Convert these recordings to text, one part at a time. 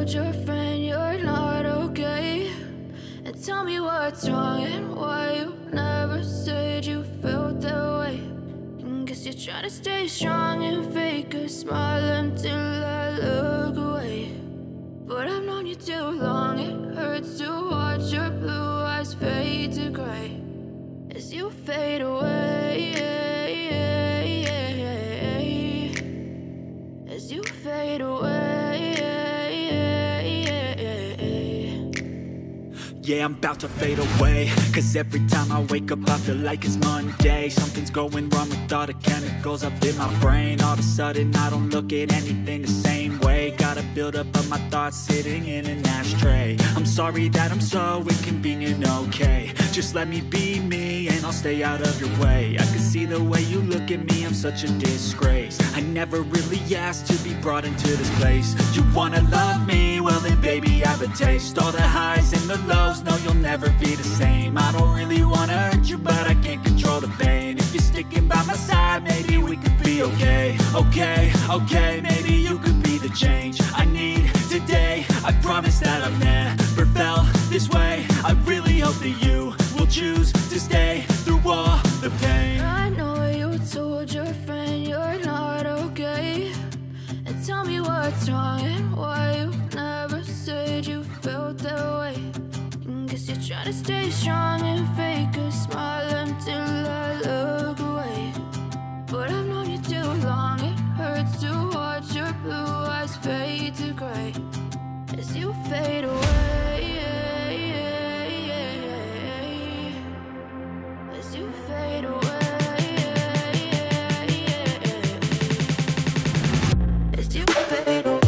told your friend you're not okay? And tell me what's wrong and why you never said you felt that way. And guess you're trying to stay strong and fake a smile until I look away. But I've known you too long, it hurts to watch your blue eyes fade to gray as you fade away, as you fade away. Yeah, I'm about to fade away, cause every time I wake up I feel like it's Monday. Something's going wrong with all the chemicals up in my brain. All of a sudden I don't look at anything the same way. Got a buildup of my thoughts sitting in an ashtray. I'm sorry that I'm so inconvenient, okay? Just let me be me and I'll stay out of your way. I can see the way you look at me, I'm such a disgrace. I never really asked to be brought into this place. You wanna love me? Well then baby I have a taste. All the highs and the lows, no you'll never be the same. I don't really wanna hurt you but I can't control the pain. If you're sticking by my side maybe we could be okay. Okay, maybe you could be the change I need today. I promise that I've never felt this way. I really hope that you will choose to stay through all the pain. I know you told your friend you're not okay. And tell me what's wrong and why you never said you felt that way. And guess you're trying to stay strong and fake a smile until I look away. But I've known you too long, it hurts to watch your blue eyes fade to gray as you fade away, as you fade away, as you fade away.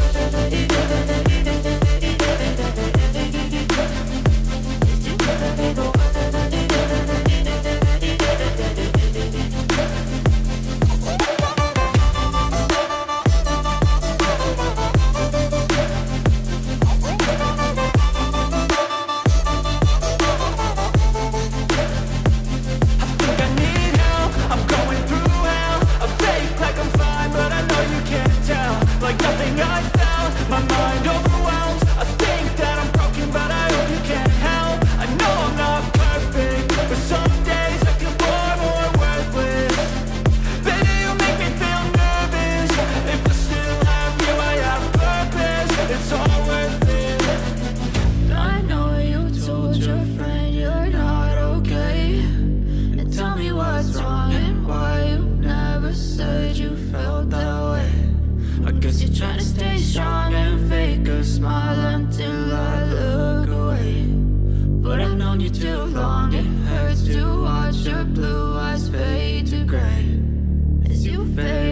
Like nothing I felt, my mind overwhelms. I think that I'm broken, but I hope you can't help. I know I'm not perfect, but some days I feel far more worthless. Baby, you make me feel nervous. If I still have you, I have purpose. It's all worth it. I know you told your friend you're not okay. And tell me what's wrong and why you never said you felt that way. I guess you're trying to stay strong and fake a smile until I look away. But I've known you too long, it hurts to watch your blue eyes fade to gray as you fade